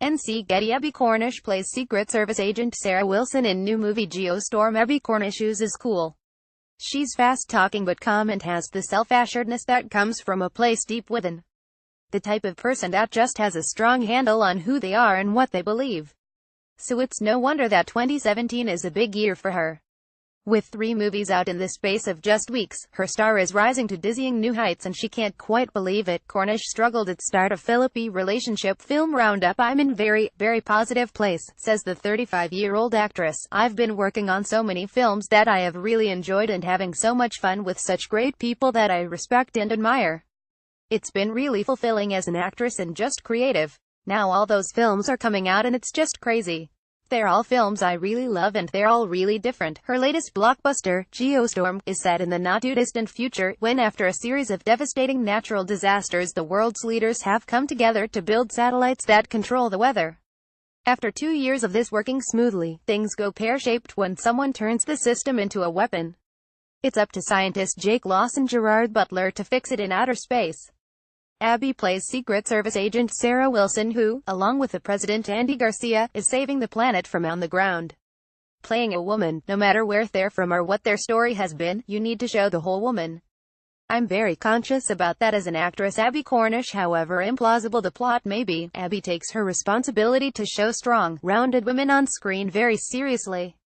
NCGETTYAbbie Cornish plays Secret Service agent Sarah Wilson in new movie GeostormAbbie Cornish. Ooze is cool. She's fast-talking but calm and has the self-assuredness that comes from a place deep within. The type of person that just has a strong handle on who they are and what they believe. So it's no wonder that 2017 is a big year for her. With 3 movies out in the space of just weeks, her star is rising to dizzying new heights and she can't quite believe it. Cornish struggled at start of Philippi relationship film roundup. "I'm in very positive place," says the 35-year-old actress. "I've been working on so many films that I have really enjoyed and having so much fun with such great people that I respect and admire. It's been really fulfilling as an actress and just creative. Now all those films are coming out and it's just crazy. They're all films I really love and they're all really different." Her latest blockbuster, Geostorm, is set in the not-too-distant future, when after a series of devastating natural disasters the world's leaders have come together to build satellites that control the weather. After 2 years of this working smoothly, things go pear-shaped when someone turns the system into a weapon. It's up to scientist Jake Loss and Gerard Butler to fix it in outer space. Abbie plays Secret Service agent Sarah Wilson who, along with the President Andy Garcia, is saving the planet from on the ground. Playing a woman, no matter where they're from or what their story has been, you need to show the whole woman. "I'm very conscious about that as an actress." Abbie Cornish. However implausible the plot may be, Abbie takes her responsibility to show strong, rounded women on screen very seriously.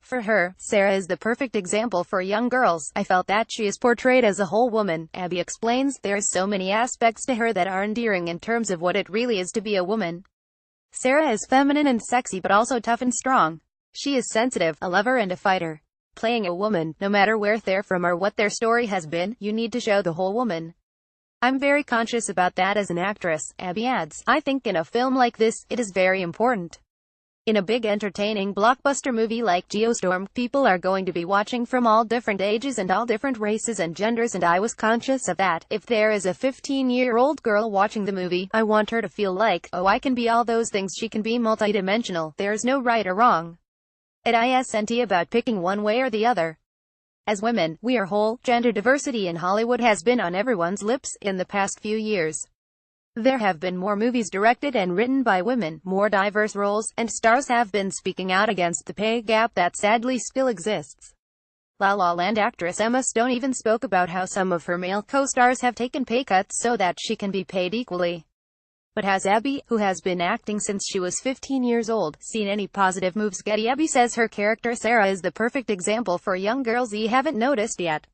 For her, Sarah is the perfect example for young girls. "I felt that she is portrayed as a whole woman," Abbie explains. "There's so many aspects to her that are endearing in terms of what it really is to be a woman. Sarah is feminine and sexy but also tough and strong. She is sensitive, a lover and a fighter. Playing a woman, no matter where they're from or what their story has been, you need to show the whole woman. I'm very conscious about that as an actress," Abbie adds. "I think in a film like this, it is very important. In a big entertaining blockbuster movie like Geostorm, people are going to be watching from all different ages and all different races and genders, and I was conscious of that. If there is a 15-year-old girl watching the movie, I want her to feel like, oh, I can be all those things. She can be multidimensional. There's no right or wrong. It isn't about picking one way or the other. As women, we are whole." Gender diversity in Hollywood has been on everyone's lips in the past few years. There have been more movies directed and written by women, more diverse roles, and stars have been speaking out against the pay gap that sadly still exists. La La Land actress Emma Stone even spoke about how some of her male co-stars have taken pay cuts so that she can be paid equally. But has Abbie, who has been acting since she was 15 years old, seen any positive moves? Abbie says her character Sarah is the perfect example for young girls he haven't noticed yet.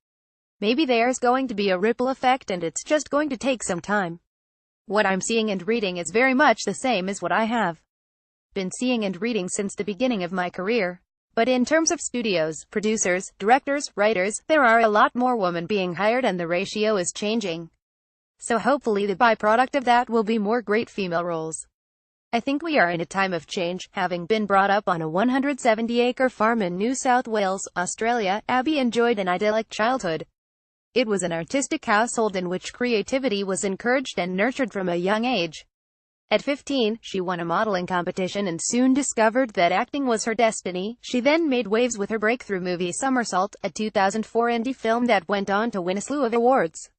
"Maybe there's going to be a ripple effect and it's just going to take some time. What I'm seeing and reading is very much the same as what I have been seeing and reading since the beginning of my career. But in terms of studios, producers, directors, writers, there are a lot more women being hired and the ratio is changing. So hopefully the byproduct of that will be more great female roles. I think we are in a time of change." Having been brought up on a 170-acre farm in New South Wales, Australia, Abbie enjoyed an idyllic childhood. It was an artistic household in which creativity was encouraged and nurtured from a young age. At 15, she won a modeling competition and soon discovered that acting was her destiny. She then made waves with her breakthrough movie Somersault, a 2004 indie film that went on to win a slew of awards.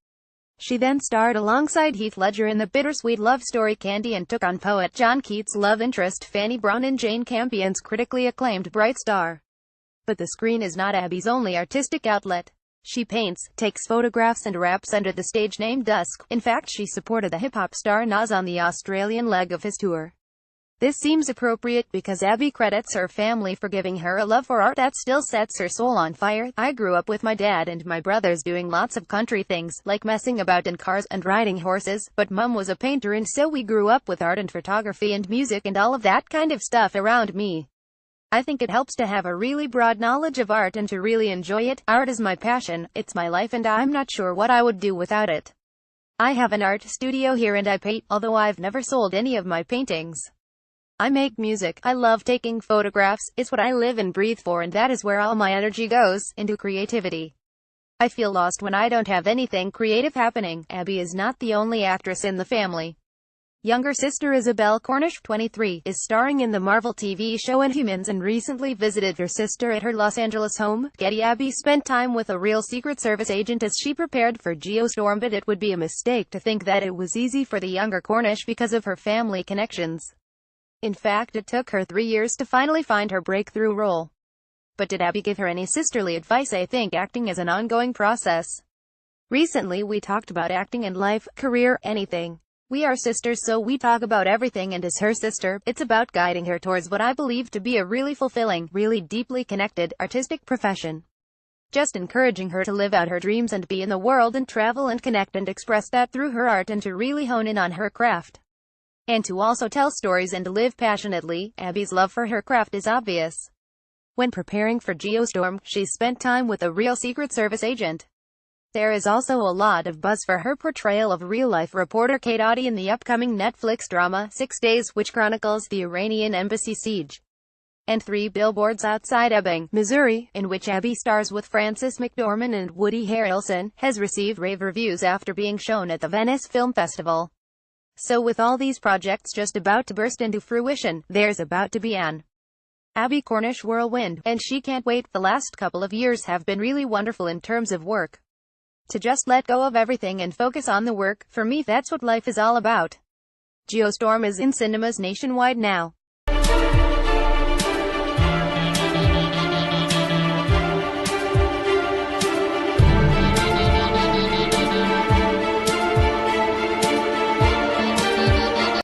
She then starred alongside Heath Ledger in the bittersweet love story Candy and took on poet John Keats' love interest Fanny Brown in Jane Campion's critically acclaimed Bright Star. But the screen is not Abbie's only artistic outlet. She paints, takes photographs and raps under the stage name Dusk. In fact, she supported the hip-hop star Nas on the Australian leg of his tour. This seems appropriate because Abbie credits her family for giving her a love for art that still sets her soul on fire. "I grew up with my dad and my brothers doing lots of country things, like messing about in cars and riding horses, but Mum was a painter and so we grew up with art and photography and music and all of that kind of stuff around me. I think it helps to have a really broad knowledge of art and to really enjoy it. Art is my passion, it's my life and I'm not sure what I would do without it. I have an art studio here and I paint, although I've never sold any of my paintings. I make music, I love taking photographs, it's what I live and breathe for and that is where all my energy goes, into creativity. I feel lost when I don't have anything creative happening." Abbie is not the only actress in the family. Younger sister Isabelle Cornish, 23, is starring in the Marvel TV show Inhumans and recently visited her sister at her Los Angeles home. Abbie spent time with a real Secret Service agent as she prepared for Geostorm, but it would be a mistake to think that it was easy for the younger Cornish because of her family connections. In fact, it took her 3 years to finally find her breakthrough role. But did Abbie give her any sisterly advice? I think acting is an ongoing process. Recently we talked about acting in life, career, anything. We are sisters, so we talk about everything, and as her sister, it's about guiding her towards what I believe to be a really fulfilling, really deeply connected, artistic profession. Just encouraging her to live out her dreams and be in the world and travel and connect and express that through her art, and to really hone in on her craft. And to also tell stories and live passionately. Abbie's love for her craft is obvious. When preparing for Geostorm, she spent time with a real Secret Service agent. There is also a lot of buzz for her portrayal of real-life reporter Kate Audie in the upcoming Netflix drama, 6 Days, which chronicles the Iranian embassy siege. And 3 Billboards Outside Ebbing, Missouri, in which Abbie stars with Frances McDormand and Woody Harrelson, has received rave reviews after being shown at the Venice Film Festival. So with all these projects just about to burst into fruition, there's about to be an Abbie Cornish whirlwind, and she can't wait. The last couple of years have been really wonderful in terms of work. To just let go of everything and focus on the work, for me that's what life is all about. Geostorm is in cinemas nationwide now.